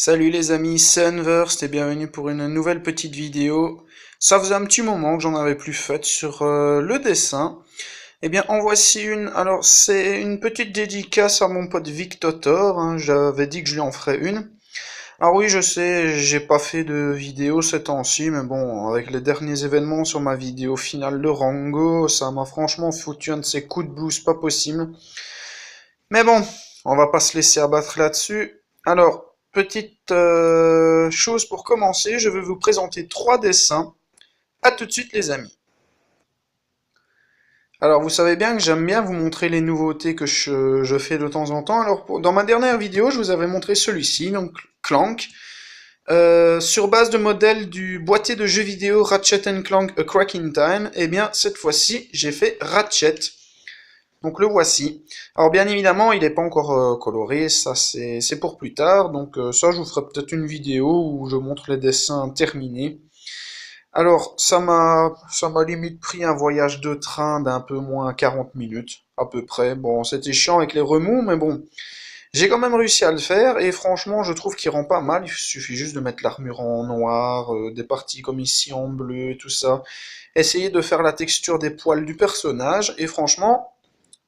Salut les amis, c'est Unversed et bienvenue pour une nouvelle petite vidéo. Ça faisait un petit moment que j'en avais plus fait sur le dessin. Eh bien en voici une. Alors c'est une petite dédicace à mon pote Vic Totor, hein. J'avais dit que je lui en ferais une. Alors oui, je sais, j'ai pas fait de vidéo ces temps-ci, mais bon, avec les derniers événements sur ma vidéo finale de Rango, ça m'a franchement foutu un de ces coups de boost pas possible. Mais bon, on va pas se laisser abattre là-dessus. Alors, petite chose pour commencer, je vais vous présenter trois dessins. À tout de suite les amis. Alors, vous savez bien que j'aime bien vous montrer les nouveautés que je fais de temps en temps. Alors, dans ma dernière vidéo, je vous avais montré celui-ci, donc Clank, sur base de modèle du boîtier de jeux vidéo Ratchet Clank A Crack in Time. Eh bien, cette fois-ci, j'ai fait Ratchet. Donc le voici. Alors bien évidemment, il n'est pas encore coloré, ça c'est pour plus tard. Donc ça, je vous ferai peut-être une vidéo où je montre les dessins terminés. Alors ça m'a limite pris un voyage de train d'un peu moins 40 minutes à peu près. Bon, c'était chiant avec les remous, mais bon, j'ai quand même réussi à le faire et franchement, je trouve qu'il rend pas mal. Il suffit juste de mettre l'armure en noir, des parties comme ici en bleu et tout ça. Essayer de faire la texture des poils du personnage et franchement,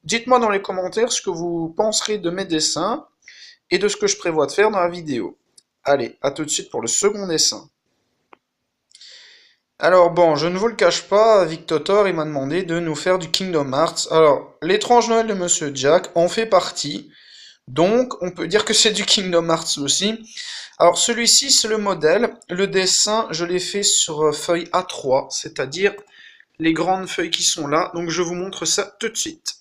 dites-moi dans les commentaires ce que vous penserez de mes dessins et de ce que je prévois de faire dans la vidéo. Allez, à tout de suite pour le second dessin. Alors bon, je ne vous le cache pas, Vic Totor, il m'a demandé de nous faire du Kingdom Hearts. Alors, l'étrange Noël de Monsieur Jack en fait partie, donc on peut dire que c'est du Kingdom Hearts aussi. Alors celui-ci, c'est le modèle. Le dessin, je l'ai fait sur feuille A3, c'est-à-dire les grandes feuilles qui sont là. Donc je vous montre ça tout de suite.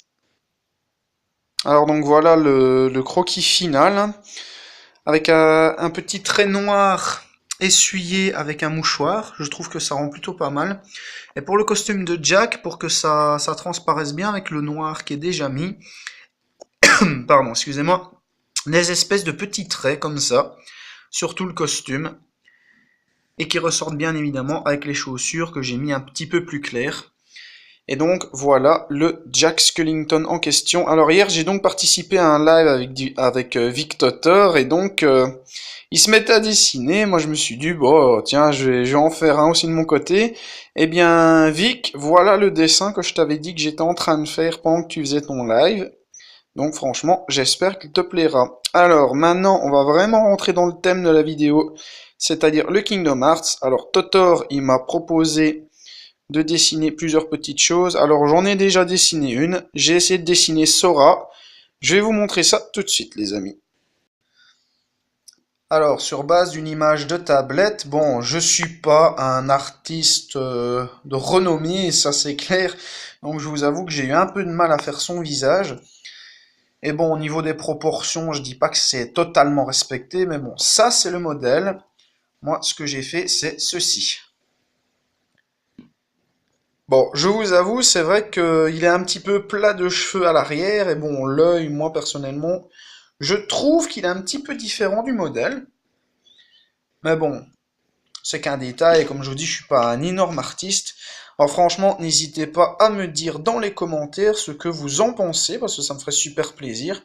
Alors donc voilà le croquis final, hein, avec un petit trait noir essuyé avec un mouchoir. Je trouve que ça rend plutôt pas mal. Et pour le costume de Jack, pour que ça transparaisse bien avec le noir qui est déjà mis, pardon, excusez-moi, des espèces de petits traits comme ça, sur tout le costume, et qui ressortent bien évidemment avec les chaussures que j'ai mis un petit peu plus claires. Et donc voilà le Jack Skellington en question. Alors hier j'ai donc participé à un live avec Vic Totor et donc il se mettait à dessiner. Moi je me suis dit bon tiens je vais en faire un aussi de mon côté. Eh bien Vic, voilà le dessin que je t'avais dit que j'étais en train de faire pendant que tu faisais ton live. Donc franchement j'espère qu'il te plaira. Alors maintenant on va vraiment rentrer dans le thème de la vidéo, c'est-à-dire le Kingdom Hearts. Alors Totor il m'a proposé de dessiner plusieurs petites choses. Alors j'en ai déjà dessiné une, j'ai essayé de dessiner Sora. Je vais vous montrer ça tout de suite les amis. Alors sur base d'une image de tablette, bon je suis pas un artiste de renommée, ça c'est clair, donc je vous avoue que j'ai eu un peu de mal à faire son visage. Et bon au niveau des proportions, je dis pas que c'est totalement respecté, mais bon ça c'est le modèle. Moi ce que j'ai fait c'est ceci. Bon, je vous avoue, c'est vrai qu'il est un petit peu plat de cheveux à l'arrière, et bon, l'œil, moi personnellement, je trouve qu'il est un petit peu différent du modèle. Mais bon, c'est qu'un détail, et comme je vous dis, je suis pas un énorme artiste. Alors franchement, n'hésitez pas à me dire dans les commentaires ce que vous en pensez, parce que ça me ferait super plaisir.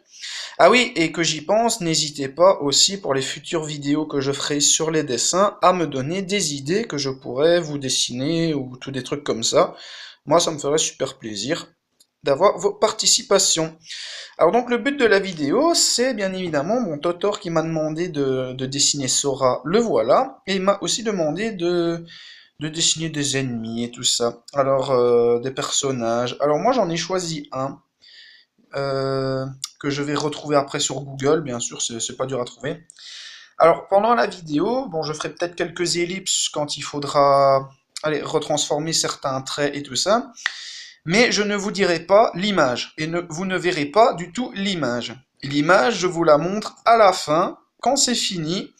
Ah oui, et que j'y pense, n'hésitez pas aussi pour les futures vidéos que je ferai sur les dessins à me donner des idées que je pourrais vous dessiner ou tout des trucs comme ça. Moi, ça me ferait super plaisir d'avoir vos participations. Alors donc le but de la vidéo, c'est bien évidemment mon Totor qui m'a demandé de dessiner Sora, le voilà, et il m'a aussi demandé de dessiner des ennemis et tout ça. Alors des personnages. Alors moi j'en ai choisi un euh, que je vais retrouver après sur Google, bien sûr, c'est pas dur à trouver. Alors pendant la vidéo, bon je ferai peut-être quelques ellipses quand il faudra retransformer certains traits et tout ça. Mais je ne vous dirai pas l'image, et vous ne verrez pas du tout l'image. L'image, je vous la montre à la fin, quand c'est fini,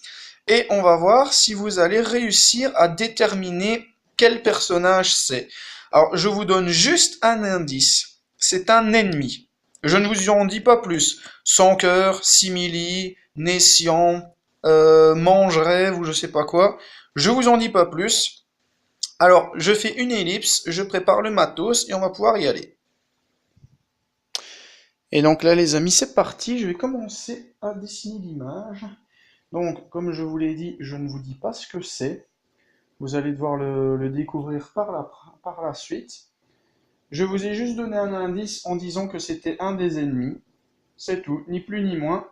et on va voir si vous allez réussir à déterminer quel personnage c'est. Alors, je vous donne juste un indice. C'est un ennemi. Je ne vous en dis pas plus. Sans cœur, simili, Nessian, mange-rêve ou je sais pas quoi. Je vous en dis pas plus. Alors, je fais une ellipse, je prépare le matos et on va pouvoir y aller. Et donc là, les amis, c'est parti. Je vais commencer à dessiner l'image. Donc, comme je vous l'ai dit, je ne vous dis pas ce que c'est. Vous allez devoir le découvrir par la suite. Je vous ai juste donné un indice en disant que c'était un des ennemis. C'est tout, ni plus ni moins.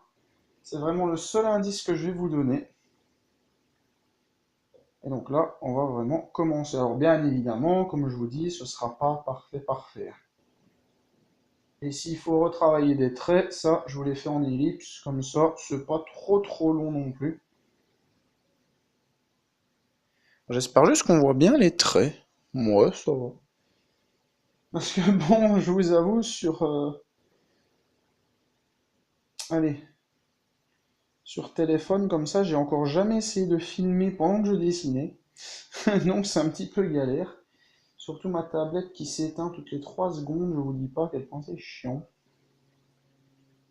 C'est vraiment le seul indice que je vais vous donner. Et donc là, on va vraiment commencer. Alors bien évidemment, comme je vous dis, ce ne sera pas parfait. Et s'il faut retravailler des traits, ça, je vous les fais en ellipse, comme ça, c'est pas trop long non plus. J'espère juste qu'on voit bien les traits. Ouais, ça va. Parce que bon, je vous avoue, allez, sur téléphone comme ça, j'ai encore jamais essayé de filmer pendant que je dessinais. Donc c'est un petit peu galère. Surtout ma tablette qui s'éteint toutes les 3 secondes, je vous dis pas à quel point c'est chiant.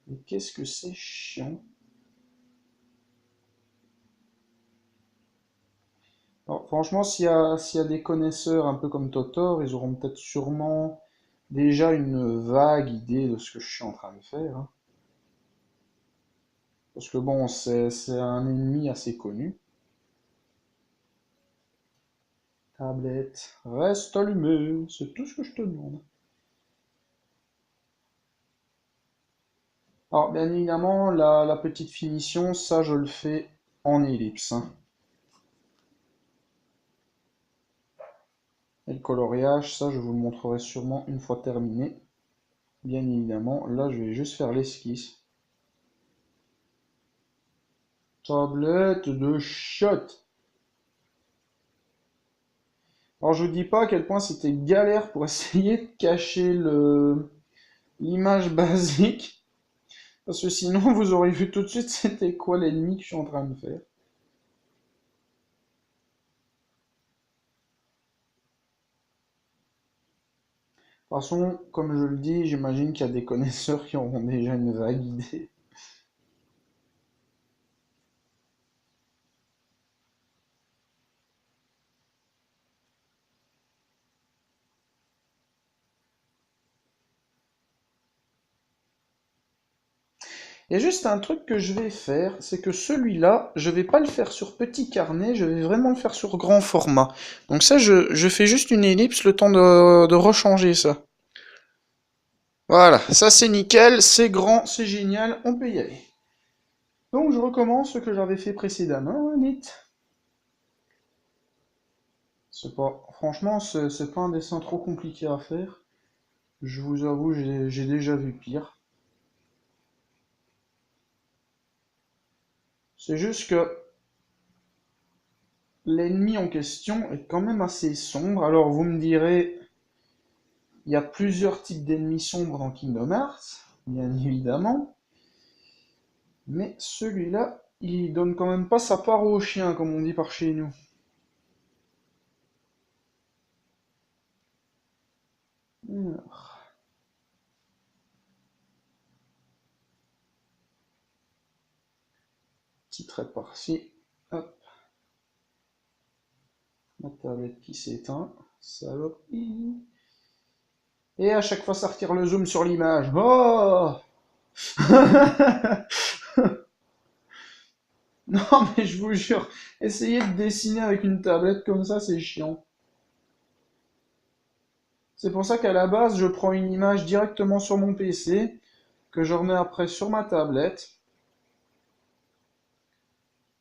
Mais qu'est-ce que c'est chiant. Alors, franchement, s'il y a des connaisseurs un peu comme Totor, ils auront peut-être sûrement déjà une vague idée de ce que je suis en train de faire, hein. Parce que bon, c'est un ennemi assez connu. Tablette, reste allumée, c'est tout ce que je te demande. Alors, bien évidemment, la petite finition, ça, je le fais en ellipse, hein. Et le coloriage, ça, je vous le montrerai sûrement une fois terminé. Bien évidemment, là, je vais juste faire l'esquisse. Tablette de shot. Alors, je vous dis pas à quel point c'était galère pour essayer de cacher l'image basique. Parce que sinon, vous aurez vu tout de suite c'était quoi l'ennemi que je suis en train de faire. De toute façon, comme je le dis, j'imagine qu'il y a des connaisseurs qui auront déjà une vague idée. Il y a juste un truc que je vais faire, c'est que celui-là, je vais pas le faire sur petit carnet, je vais vraiment le faire sur grand format. Donc ça, je fais juste une ellipse, le temps de rechanger ça. Voilà, ça c'est nickel, c'est grand, c'est génial, on peut y aller. Donc je recommence ce que j'avais fait précédemment, hein, vite. C'est pas, franchement, c'est pas un dessin trop compliqué à faire. Je vous avoue, j'ai déjà vu pire. C'est juste que l'ennemi en question est quand même assez sombre. Alors vous me direz, il y a plusieurs types d'ennemis sombres dans Kingdom Hearts, bien évidemment. Mais celui-là, il donne quand même pas sa part au chien, comme on dit par chez nous. Alors, petit trait par-ci. Hop, ma tablette qui s'éteint. Saloperie. Et à chaque fois, ça retire le zoom sur l'image. Oh. Non, mais je vous jure, essayer de dessiner avec une tablette comme ça, c'est chiant. C'est pour ça qu'à la base, je prends une image directement sur mon PC, que je remets après sur ma tablette.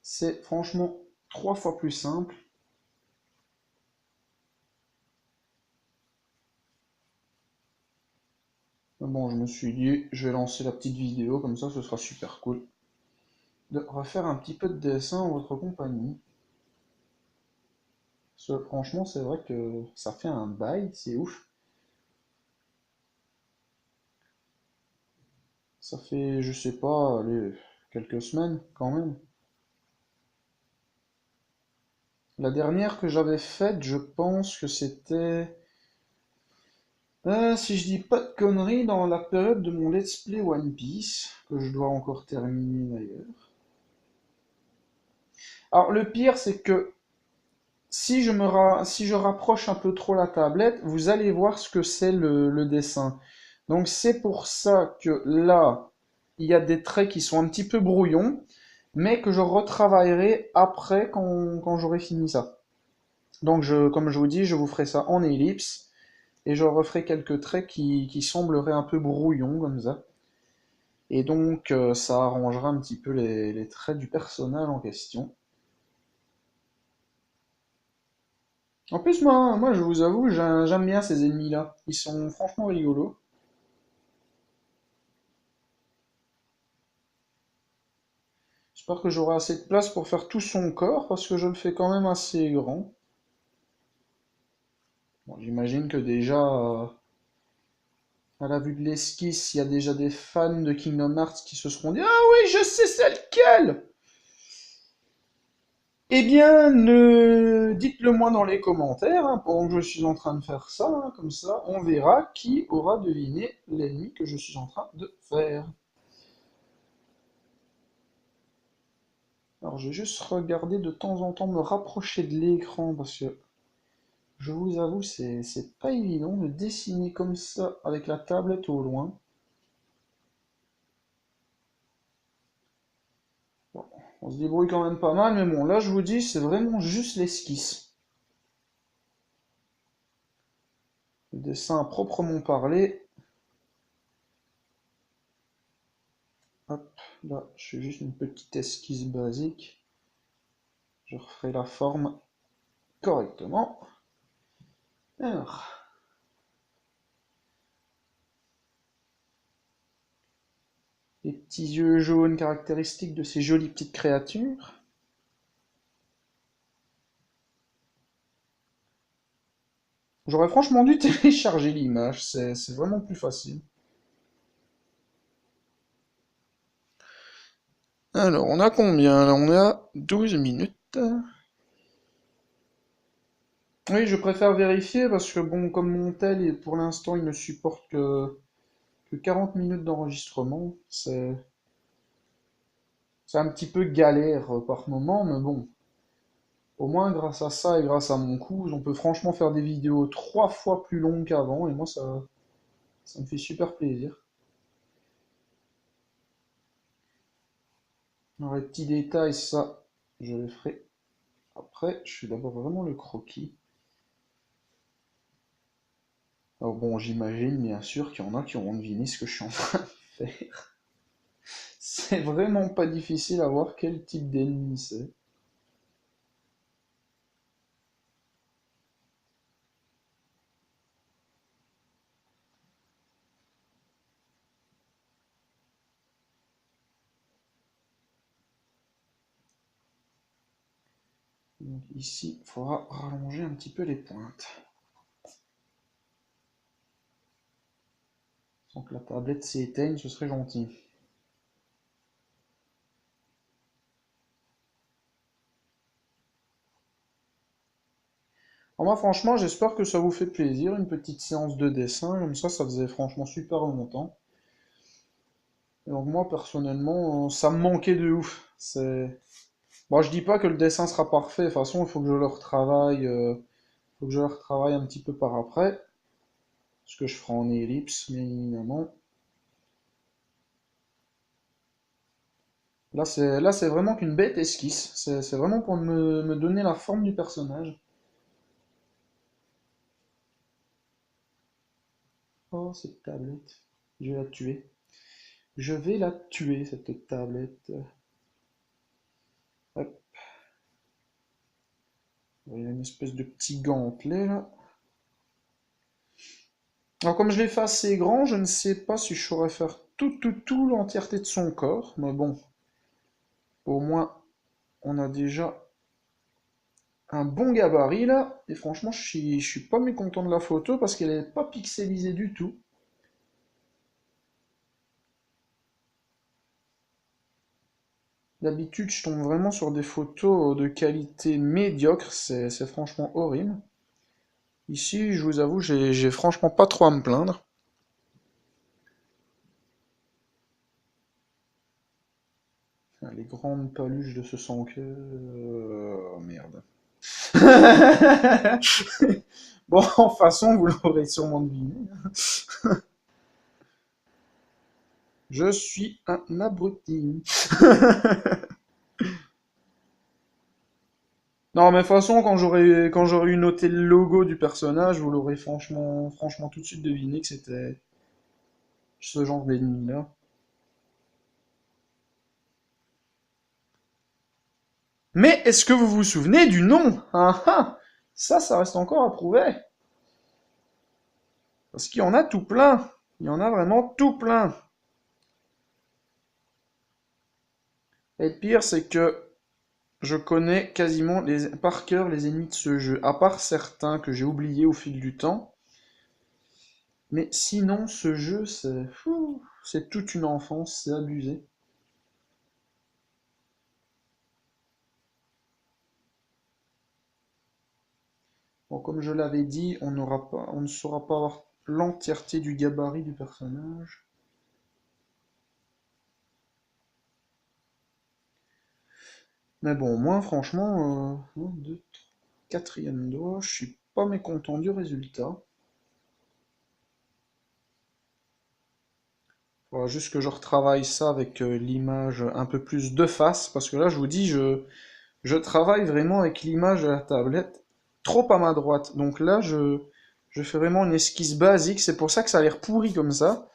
C'est franchement 3 fois plus simple. Mais bon, je me suis dit, je vais lancer la petite vidéo, comme ça, ce sera super cool de refaire un petit peu de dessin en votre compagnie. Parce que franchement, c'est vrai que ça fait un bail, c'est ouf. Ça fait, je sais pas, allez, quelques semaines quand même. La dernière que j'avais faite, je pense que c'était, si je dis pas de conneries, dans la période de mon Let's Play One Piece, que je dois encore terminer d'ailleurs. Alors le pire, c'est que si je rapproche un peu trop la tablette, vous allez voir ce que c'est le dessin. Donc c'est pour ça que là, il y a des traits qui sont un petit peu brouillons. mais que je retravaillerai après quand j'aurai fini ça. Donc, comme je vous dis, je vous ferai ça en ellipse, et je referai quelques traits qui sembleraient un peu brouillons, comme ça. Et donc, ça arrangera un petit peu les traits du personnage en question. En plus, moi, je vous avoue, j'aime bien ces ennemis-là. Ils sont franchement rigolos. J'espère que j'aurai assez de place pour faire tout son corps, parce que je le fais quand même assez grand. Bon, j'imagine que déjà, à la vue de l'esquisse, il y a déjà des fans de Kingdom Hearts qui se seront dit: «Ah oui, je sais c'est lequel!» Eh bien, dites-le moi dans les commentaires, hein, pendant que je suis en train de faire ça, hein, comme ça, on verra qui aura deviné l'ennemi que je suis en train de faire. Alors, je vais juste regarder de temps en temps, me rapprocher de l'écran, parce que je vous avoue, c'est pas évident de dessiner comme ça avec la tablette au loin. Bon, on se débrouille quand même pas mal, mais bon, là je vous dis, c'est vraiment juste l'esquisse. Le dessin à proprement parler. Hop, là, je fais juste une petite esquisse basique. Je referai la forme correctement. Alors, les petits yeux jaunes caractéristiques de ces jolies petites créatures. J'aurais franchement dû télécharger l'image, c'est vraiment plus facile. Alors, on a combien là? On est à 12 minutes. Oui, je préfère vérifier parce que bon, comme mon tel, pour l'instant, il ne supporte que 40 minutes d'enregistrement. C'est un petit peu galère par moment, mais bon. Au moins, grâce à ça et grâce à mon coup, on peut franchement faire des vidéos 3 fois plus longues qu'avant, et moi, ça me fait super plaisir. Alors, les petits détails, ça, je le ferai après. Je fais d'abord vraiment le croquis. Alors bon, j'imagine bien sûr qu'il y en a qui auront deviné ce que je suis en train de faire. C'est vraiment pas difficile à voir quel type d'ennemi c'est. Donc ici, il faudra rallonger un petit peu les pointes. Sans que la tablette s'éteigne, ce serait gentil. Alors moi franchement, j'espère que ça vous fait plaisir, une petite séance de dessin, comme ça faisait franchement super longtemps. Et donc moi personnellement, ça me manquait de ouf. Bon, je dis pas que le dessin sera parfait, de toute façon, il faut que je le retravaille, faut que je le retravaille un petit peu par après, ce que je ferai en ellipse, bien évidemment. Là c'est vraiment qu'une bête esquisse, c'est vraiment pour me donner la forme du personnage. Oh, cette tablette, je vais la tuer. Je vais la tuer, cette tablette. Hop, il y a une espèce de petit gantelet là. Alors comme je l'ai fait assez grand, je ne sais pas si je saurais faire tout l'entièreté de son corps, mais bon, au moins on a déjà un bon gabarit là, et franchement je suis pas mécontent de la photo parce qu'elle n'est pas pixelisée du tout. D'habitude je tombe vraiment sur des photos de qualité médiocre, c'est franchement horrible. Ici, je vous avoue, j'ai franchement pas trop à me plaindre. Ah, les grandes paluches de ce sang que... Oh, merde. Bon, en façon, vous l'aurez sûrement deviné. Je suis un abruti. Non, mais de toute façon, quand j'aurai eu noté le logo du personnage, vous l'aurez franchement tout de suite deviné que c'était ce genre d'ennemi-là. Mais est-ce que vous vous souvenez du nom? Ah ah! Ça reste encore à prouver. Parce qu'il y en a tout plein. Il y en a vraiment tout plein. Et le pire, c'est que je connais quasiment par cœur les ennemis de ce jeu, à part certains que j'ai oubliés au fil du temps. Mais sinon, ce jeu, c'est toute une enfance, c'est abusé. Bon, comme je l'avais dit, on ne saura pas avoir l'entièreté du gabarit du personnage. Mais bon, moi, franchement, 1, 2, 3, quatrième doigt, je suis pas mécontent du résultat. Faudra juste que je retravaille ça avec l'image un peu plus de face, parce que là, je vous dis, je travaille vraiment avec l'image de la tablette trop à ma droite. Donc là, je fais vraiment une esquisse basique, c'est pour ça que ça a l'air pourri comme ça.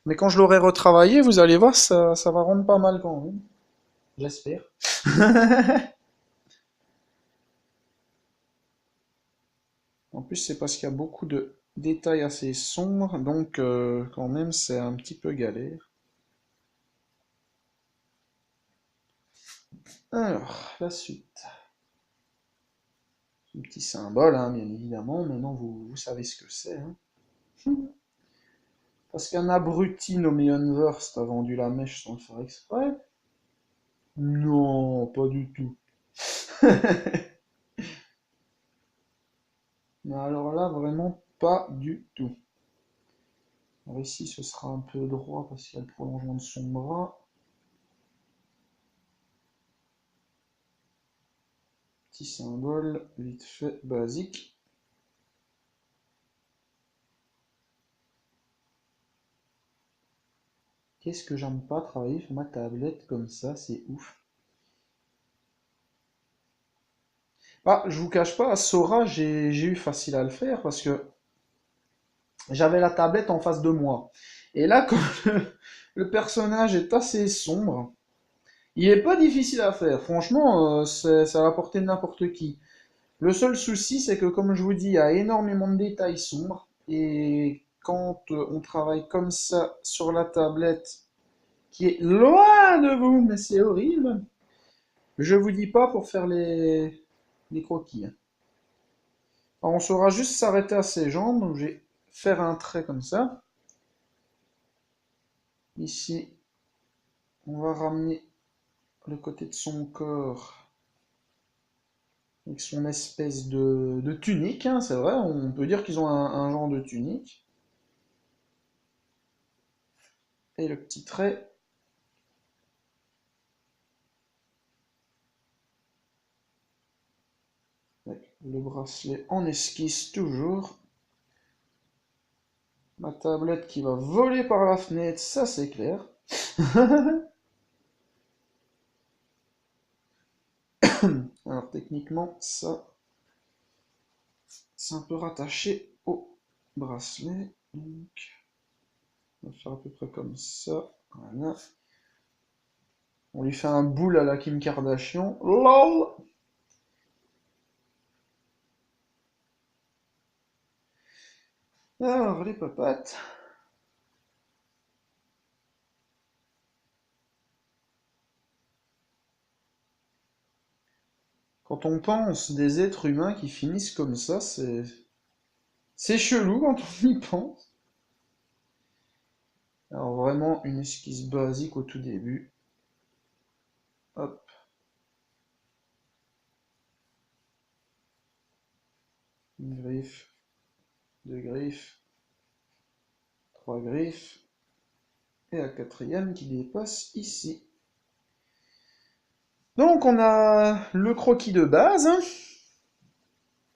Mais quand je l'aurai retravaillé, vous allez voir, ça va rendre pas mal quand même. J'espère. En plus, c'est parce qu'il y a beaucoup de détails assez sombres, donc quand même, c'est un petit peu galère. Alors, la suite. Un petit symbole, hein, bien évidemment. Maintenant, vous savez ce que c'est. Hein. Parce qu'un abruti nommé Unversed a vendu la mèche sans le faire exprès. Non, pas du tout. Mais alors là, vraiment pas du tout. Alors ici, ce sera un peu droit parce qu'il y a le prolongement de son bras. Petit symbole, vite fait, basique. Qu'est-ce que j'aime pas travailler sur ma tablette comme ça, c'est ouf. Ah, je vous cache pas, à Sora, j'ai eu facile à le faire parce que j'avais la tablette en face de moi. Et là, comme le personnage est assez sombre, il est pas difficile à faire. Franchement, c'est à la portée de n'importe qui. Le seul souci, c'est que, comme je vous dis, il y a énormément de détails sombres. Et quand on travaille comme ça sur la tablette, qui est loin de vous, mais c'est horrible, je vous dis pas pour faire les croquis. Hein. Alors, on saura juste s'arrêter à ses jambes. Donc, je vais faire un trait comme ça. Ici, on va ramener le côté de son corps avec son espèce de tunique. Hein, c'est vrai, on peut dire qu'ils ont un genre de tunique. Et le petit trait. Avec le bracelet en esquisse toujours. Ma tablette qui va voler par la fenêtre, ça c'est clair. Alors techniquement, ça, c'est un peu rattaché au bracelet. Donc, on va faire à peu près comme ça. Voilà. On lui fait un boule à la Kim Kardashian. LOL. Alors, les papates. Quand on pense des êtres humains qui finissent comme ça, c'est chelou quand on y pense. Alors vraiment une esquisse basique au tout début. Hop, une griffe, deux griffes, trois griffes, et la quatrième qui dépasse ici. Donc on a le croquis de base.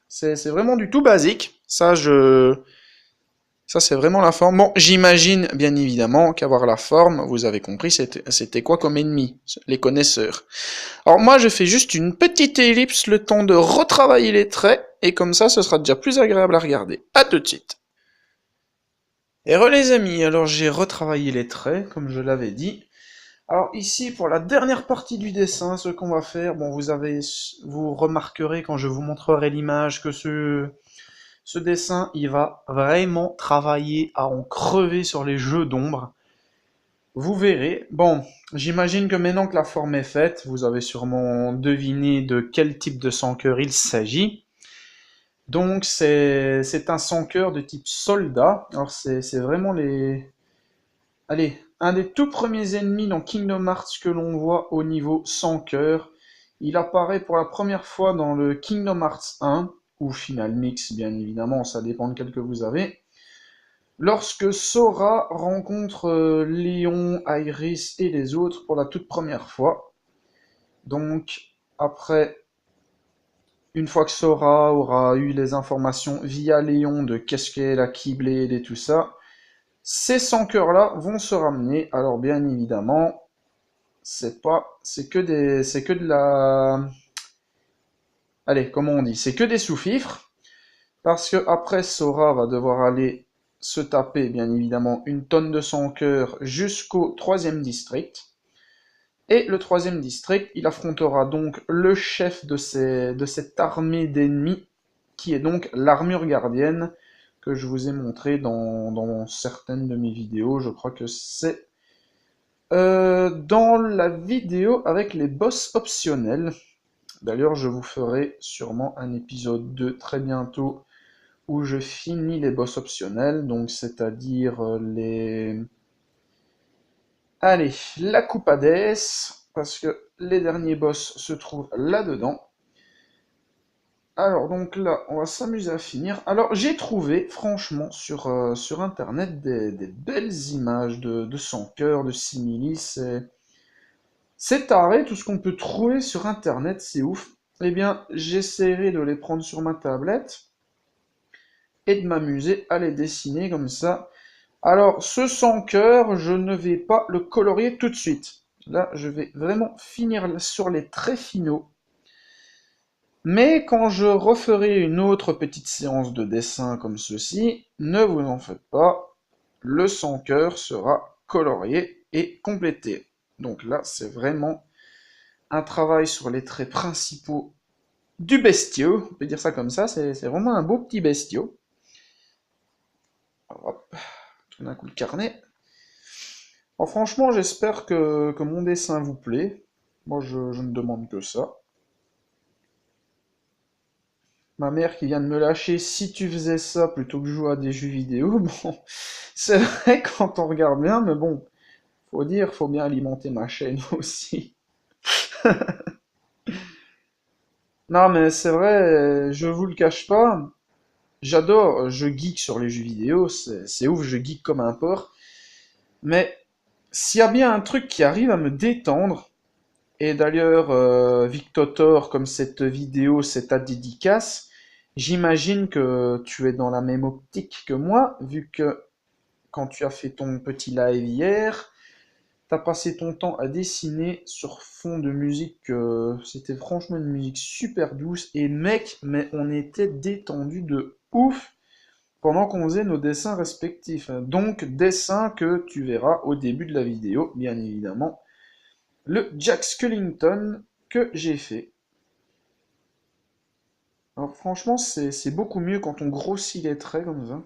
C'est vraiment du tout basique. Ça, Ça, c'est vraiment la forme. Bon, j'imagine bien évidemment qu'avoir la forme, vous avez compris, c'était quoi comme ennemi? Les connaisseurs. Alors moi, je fais juste une petite ellipse, le temps de retravailler les traits, et comme ça, ce sera déjà plus agréable à regarder. À tout de suite. Et les amis, alors j'ai retravaillé les traits, comme je l'avais dit. Alors ici, pour la dernière partie du dessin, ce qu'on va faire, bon, vous remarquerez quand je vous montrerai l'image que ce dessin, il va vraiment travailler à en crever sur les jeux d'ombre. Vous verrez. Bon, j'imagine que maintenant que la forme est faite, vous avez sûrement deviné de quel type de sans-cœur il s'agit. Donc c'est un sans-cœur de type soldat. Alors c'est vraiment les... Allez, un des tout premiers ennemis dans Kingdom Hearts que l'on voit au niveau sans-cœur. Il apparaît pour la première fois dans le Kingdom Hearts 1, ou Final Mix bien évidemment, ça dépend de quel que vous avez. Lorsque Sora rencontre Léon, Iris et les autres pour la toute première fois. Donc, après, une fois que Sora aura eu les informations via Léon de qu'est-ce qu'est la Keyblade et tout ça, ces 100 cœurs-là vont se ramener. Alors, bien évidemment, c'est que de la... Allez, comment on dit? C'est que des sous-fifres. Parce que après, Sora va devoir aller se taper, bien évidemment, une tonne de sang cœur jusqu'au troisième district. Et le troisième district, il affrontera donc le chef de cette armée d'ennemis, qui est donc l'armure gardienne, que je vous ai montré dans certaines de mes vidéos. Je crois que c'est dans la vidéo avec les boss optionnels. D'ailleurs, je vous ferai sûrement un épisode 2 très bientôt où je finis les boss optionnels, donc c'est-à-dire les... Allez, la coupe Hades, parce que les derniers boss se trouvent là-dedans. Alors donc là, on va s'amuser à finir. Alors j'ai trouvé, franchement, sur internet, des belles images de son cœur, de simili. C'est taré, tout ce qu'on peut trouver sur internet, c'est ouf. Eh bien, j'essaierai de les prendre sur ma tablette et de m'amuser à les dessiner comme ça. Alors, ce sans cœur, je ne vais pas le colorier tout de suite. Là, je vais vraiment finir sur les traits finaux. Mais quand je referai une autre petite séance de dessin comme ceci, ne vous en faites pas, le sans cœur sera colorié et complété. Donc là, c'est vraiment un travail sur les traits principaux du bestiau. On peut dire ça comme ça, c'est vraiment un beau petit bestiau. Alors, hop, tout d'un coup le carnet. Alors, franchement, j'espère que mon dessin vous plaît. Moi, je ne demande que ça. Ma mère qui vient de me lâcher, si tu faisais ça plutôt que jouer à des jeux vidéo, bon, c'est vrai quand on regarde bien, mais bon, faut bien alimenter ma chaîne aussi. Non, mais c'est vrai, je vous le cache pas, j'adore, je geek sur les jeux vidéo, c'est ouf, je geek comme un porc, mais s'il y a bien un truc qui arrive à me détendre, et d'ailleurs, Victotor, comme cette vidéo, c'est ta dédicace, j'imagine que tu es dans la même optique que moi, vu que quand tu as fait ton petit live hier, t'as passé ton temps à dessiner sur fond de musique, c'était franchement une musique super douce, et mec, mais on était détendu de ouf pendant qu'on faisait nos dessins respectifs. Donc, dessin que tu verras au début de la vidéo, bien évidemment. Le Jack Skellington que j'ai fait. Alors franchement, c'est beaucoup mieux quand on grossit les traits comme ça.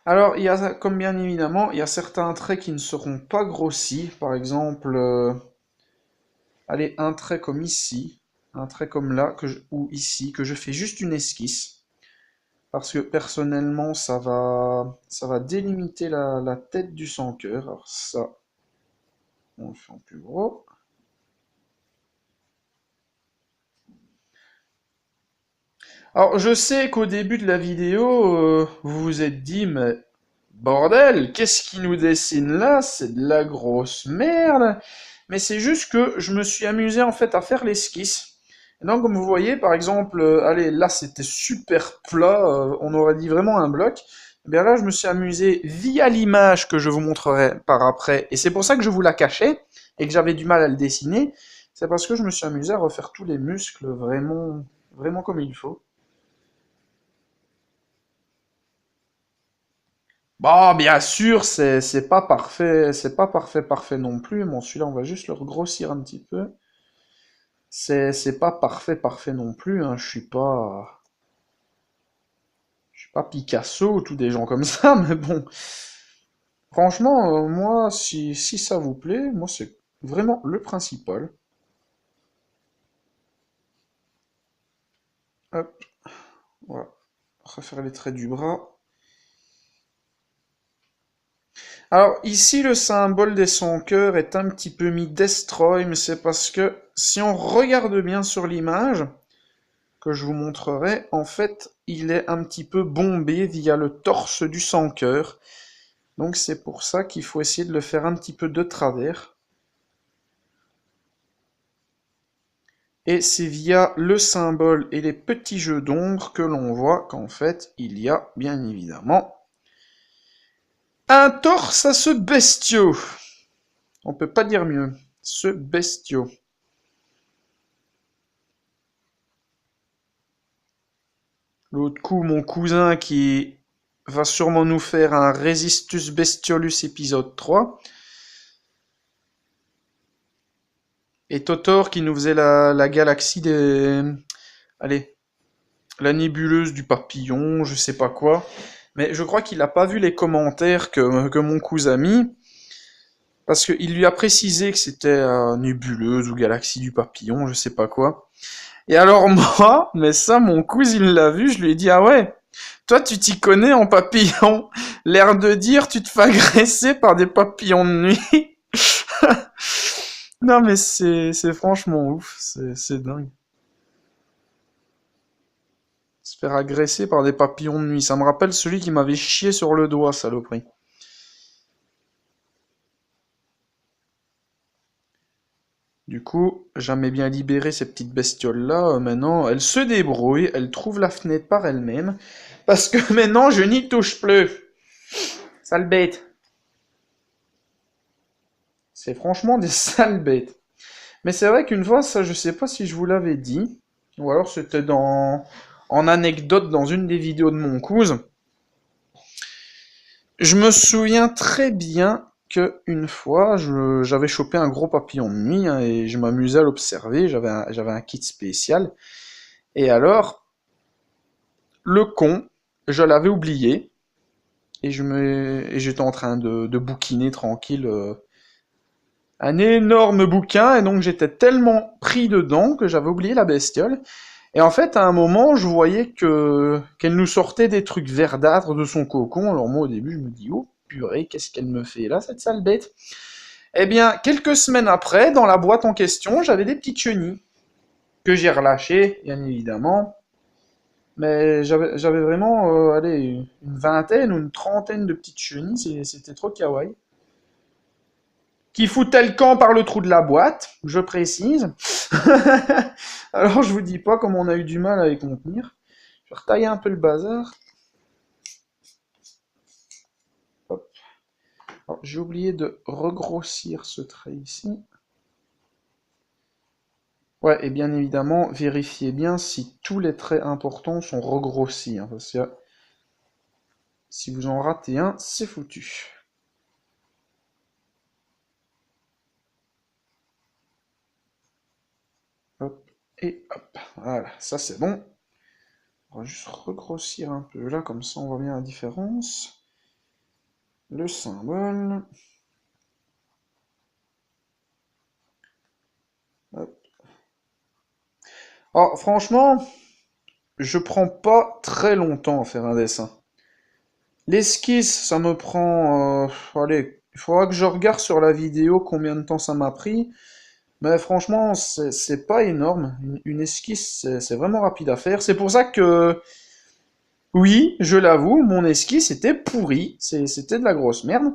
Alors, il y a, comme bien évidemment, il y a certains traits qui ne seront pas grossis. Par exemple, allez, un trait comme ici, un trait comme là, ou ici, que je fais juste une esquisse. Parce que personnellement, ça va délimiter la tête du sans-cœur. Alors ça, on le fait en plus gros. Alors, je sais qu'au début de la vidéo, vous vous êtes dit, mais bordel, qu'est-ce qui nous dessine là? C'est de la grosse merde. Mais c'est juste que je me suis amusé en fait à faire l'esquisse. Et donc, comme vous voyez, par exemple, allez, là, c'était super plat, on aurait dit vraiment un bloc. Eh bien là, je me suis amusé via l'image que je vous montrerai par après. Et c'est pour ça que je vous la cachais et que j'avais du mal à le dessiner. C'est parce que je me suis amusé à refaire tous les muscles vraiment, vraiment comme il faut. Bah, bien sûr, c'est pas parfait, parfait non plus. Bon, celui-là, on va juste le regrossir un petit peu. C'est pas parfait, parfait non plus. Hein. Je suis pas Picasso ou tous des gens comme ça, mais bon. Franchement, moi, si ça vous plaît, moi, c'est vraiment le principal. Hop, voilà. Refaire les traits du bras. Alors, ici, le symbole des 100 cœurs est un petit peu mis destroy, mais c'est parce que si on regarde bien sur l'image que je vous montrerai, en fait, il est un petit peu bombé via le torse du sans cœur. Donc, c'est pour ça qu'il faut essayer de le faire un petit peu de travers. Et c'est via le symbole et les petits jeux d'ombre que l'on voit qu'en fait, il y a bien évidemment un torse à ce bestiau. On peut pas dire mieux. Ce bestiau. L'autre coup, mon cousin qui va sûrement nous faire un Resistus Bestiolus épisode 3. Et Totor qui nous faisait la galaxie des... Allez, la nébuleuse du papillon, je sais pas quoi. Mais je crois qu'il n'a pas vu les commentaires que mon cousin a mis. Parce qu'il lui a précisé que c'était nébuleuse ou galaxie du papillon, je sais pas quoi. Et alors moi, mais ça, mon cousin il l'a vu, je lui ai dit, ah ouais, toi tu t'y connais en papillon. L'air de dire, tu te fais agresser par des papillons de nuit. Non mais c'est franchement ouf, c'est dingue. Se faire agresser par des papillons de nuit, ça me rappelle celui qui m'avait chié sur le doigt, saloperie. Du coup, jamais bien libéré ces petites bestioles-là, maintenant, elles se débrouillent, elles trouvent la fenêtre par elles-mêmes, parce que maintenant, je n'y touche plus. Sale bête. C'est franchement des sales bêtes. Mais c'est vrai qu'une fois, ça, je sais pas si je vous l'avais dit, ou alors c'était en anecdote dans une des vidéos de mon cousin. Je me souviens très bien que une fois, j'avais chopé un gros papillon de nuit hein, et je m'amusais à l'observer. J'avais un kit spécial. Et alors, le con, je l'avais oublié et j'étais en train de bouquiner tranquille un énorme bouquin et donc j'étais tellement pris dedans que j'avais oublié la bestiole. Et en fait, à un moment, je voyais que qu'elle nous sortait des trucs verdâtres de son cocon. Alors moi, au début, je me dis, oh purée, qu'est-ce qu'elle me fait là, cette sale bête? Eh bien, quelques semaines après, dans la boîte en question, j'avais des petites chenilles que j'ai relâchées, bien évidemment. Mais j'avais vraiment, allez, une vingtaine ou une trentaine de petites chenilles, c'était trop kawaii. Qui foutait le camp par le trou de la boîte, je précise. Alors je vous dis pas comment on a eu du mal à les contenir. Je vais retailler un peu le bazar. Hop. Alors, j'ai oublié de regrossir ce trait ici. Ouais, et bien évidemment, vérifiez bien si tous les traits importants sont regrossis. Hein, parce que si vous en ratez un, c'est foutu. Hop, et hop. Voilà, ça c'est bon. On va juste regrossir un peu là, comme ça on voit bien la différence. Le symbole. Hop. Alors, franchement, je prends pas très longtemps à faire un dessin. L'esquisse, ça me prend... allez, il faudra que je regarde sur la vidéo combien de temps ça m'a pris. Mais franchement, c'est pas énorme. Une esquisse, c'est vraiment rapide à faire. C'est pour ça que, oui, je l'avoue, mon esquisse était pourri. C'était de la grosse merde.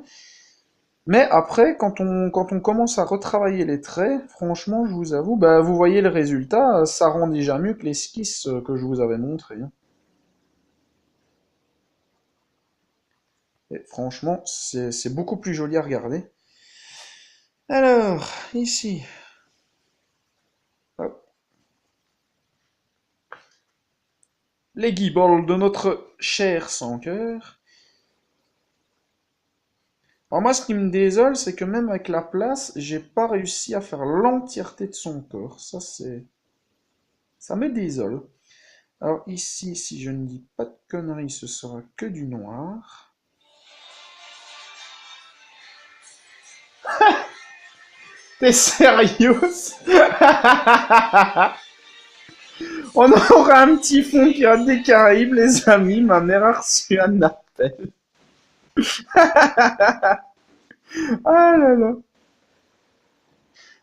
Mais après, quand on commence à retravailler les traits, franchement, je vous avoue, bah, vous voyez le résultat, ça rend déjà mieux que l'esquisse que je vous avais montré, hein. Et franchement, c'est beaucoup plus joli à regarder. Alors, ici, hop, les guibolles de notre cher sans cœur. Alors moi, ce qui me désole, c'est que même avec la place, j'ai pas réussi à faire l'entièreté de son corps. Ça me désole. Alors ici, si je ne dis pas de conneries, ce sera que du noir. T'es sérieux? On aura un petit fond Pirates des Caraïbes, les amis. Ma mère a reçu un appel. Ah là là.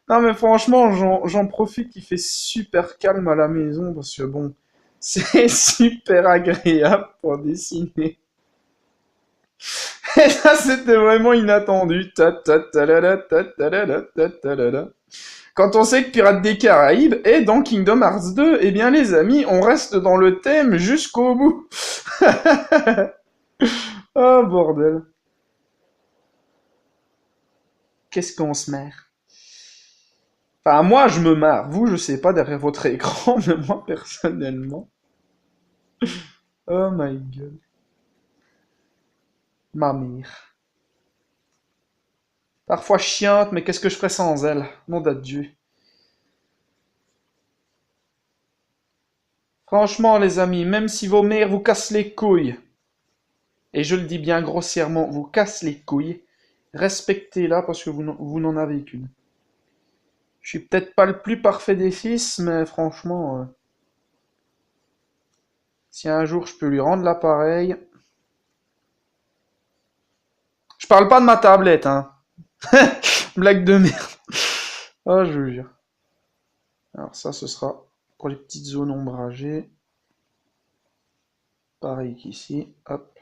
Non mais franchement, j'en profite qu'il fait super calme à la maison parce que bon, c'est super agréable pour dessiner. Et ça, c'était vraiment inattendu. Ta ta ta la la ta ta la la ta ta la la. Quand on sait que Pirates des Caraïbes est dans Kingdom Hearts 2, eh bien les amis, on reste dans le thème jusqu'au bout. Oh bordel. Qu'est-ce qu'on se marre? Enfin, moi, je me marre. Vous, je sais pas derrière votre écran, mais moi, personnellement. Oh my god. Ma mère. Parfois chiante, mais qu'est-ce que je ferais sans elle? Nom d'adieu. Franchement, les amis, même si vos mères vous cassent les couilles, et je le dis bien grossièrement, vous cassent les couilles, respectez-la parce que vous n'en avez qu'une. Je suis peut-être pas le plus parfait des fils, mais franchement, si un jour je peux lui rendre l'appareil. Je parle pas de ma tablette, hein. Blague de merde. Oh, je vous jure. Alors ça, ce sera pour les petites zones ombragées. Pareil qu'ici. Hop.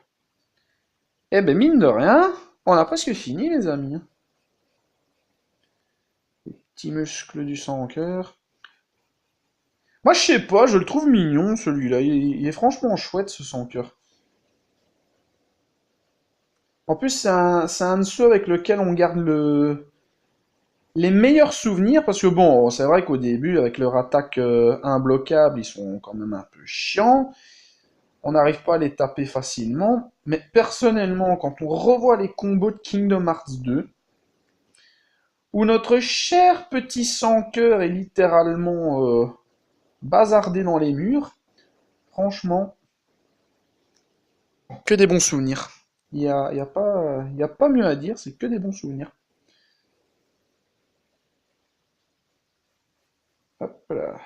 Eh ben, mine de rien, on a presque fini, les amis. Petit muscle du sang-cœur. Moi, je sais pas, je le trouve mignon, celui-là. Il est franchement chouette, ce sang-cœur. En plus, c'est un de ceux avec lequel on garde les meilleurs souvenirs, parce que bon, c'est vrai qu'au début, avec leur attaque imbloquable, ils sont quand même un peu chiants. On n'arrive pas à les taper facilement. Mais personnellement, quand on revoit les combos de Kingdom Hearts 2, où notre cher petit sans-cœur est littéralement bazardé dans les murs, franchement, que des bons souvenirs. Il y a pas mieux à dire, c'est que des bons souvenirs. Hop là.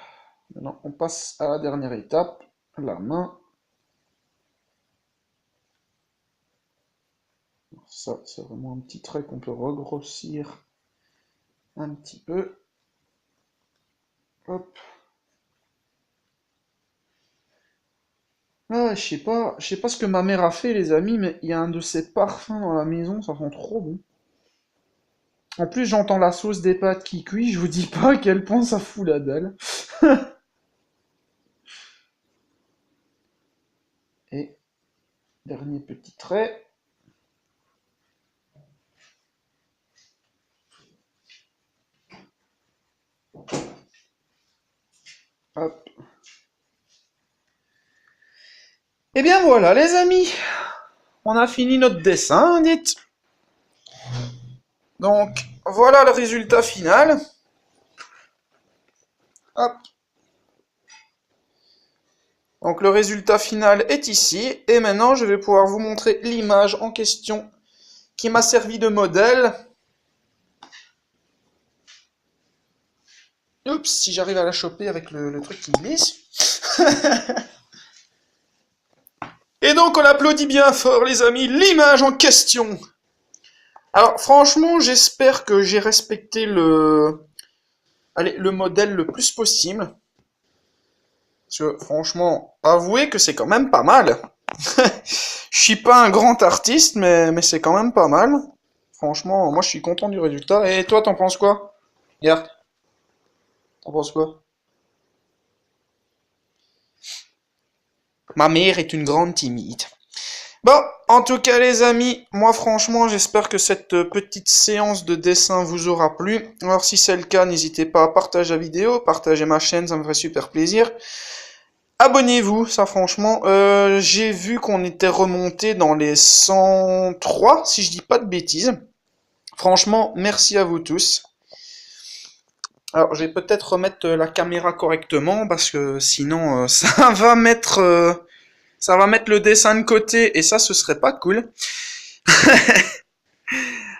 Maintenant, on passe à la dernière étape, la main. Ça, c'est vraiment un petit trait qu'on peut regrossir un petit peu. Hop. Ah, je sais pas ce que ma mère a fait, les amis, mais il y a un de ces parfums dans la maison, ça sent trop bon. En plus, j'entends la sauce des pâtes qui cuit, je vous dis pas à quel point ça fout la dalle. Et dernier petit trait. Hop. Et bien voilà, les amis, on a fini notre dessin, dites. Donc, voilà le résultat final. Hop. Donc le résultat final est ici, et maintenant je vais pouvoir vous montrer l'image en question qui m'a servi de modèle. Oups, si j'arrive à la choper avec le truc qui glisse. Et donc on applaudit bien fort les amis, l'image en question. Alors franchement j'espère que j'ai respecté le modèle le plus possible. Parce que franchement, avouez que c'est quand même pas mal. Je suis pas un grand artiste, mais c'est quand même pas mal. Franchement, moi je suis content du résultat. Et toi, t'en penses quoi? Regarde, t'en penses quoi? Ma mère est une grande timide. Bon, en tout cas les amis, moi franchement j'espère que cette petite séance de dessin vous aura plu. Alors si c'est le cas, n'hésitez pas à partager la vidéo, partager ma chaîne, ça me ferait super plaisir. Abonnez-vous, ça franchement, j'ai vu qu'on était remonté dans les 103, si je dis pas de bêtises. Franchement, merci à vous tous. Alors, je vais peut-être remettre la caméra correctement parce que sinon ça va mettre le dessin de côté et ça ce serait pas cool.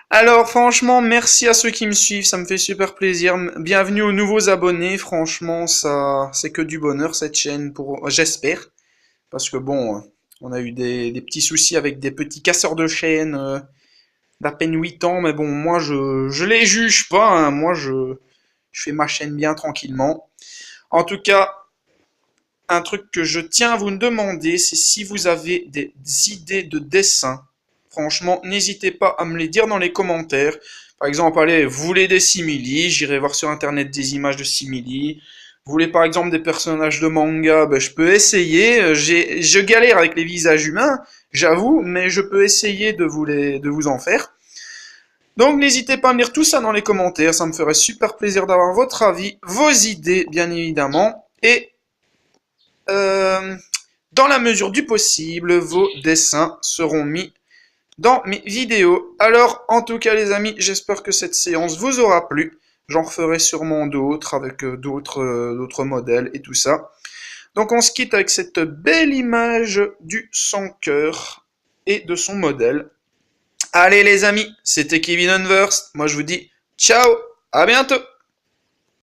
Alors franchement, merci à ceux qui me suivent, ça me fait super plaisir. Bienvenue aux nouveaux abonnés, franchement, ça c'est que du bonheur cette chaîne pour j'espère parce que bon, on a eu des petits soucis avec des petits casseurs de chaîne d'à peine 8 ans, mais bon, moi je les juge pas, hein. Moi je fais ma chaîne bien tranquillement. En tout cas, un truc que je tiens à vous demander, c'est si vous avez des idées de dessin. Franchement, n'hésitez pas à me les dire dans les commentaires. Par exemple, allez, vous voulez des simili, j'irai voir sur internet des images de simili. Vous voulez par exemple des personnages de manga, ben, je peux essayer. Je galère avec les visages humains, j'avoue, mais je peux essayer de vous en faire. Donc n'hésitez pas à me dire tout ça dans les commentaires, ça me ferait super plaisir d'avoir votre avis, vos idées bien évidemment, et euh, dans la mesure du possible, vos dessins seront mis dans mes vidéos. Alors, en tout cas les amis, j'espère que cette séance vous aura plu. J'en referai sûrement d'autres avec d'autres modèles et tout ça. Donc on se quitte avec cette belle image du sans cœur et de son modèle. Allez les amis, c'était Kevin Unverse. Moi je vous dis ciao, à bientôt.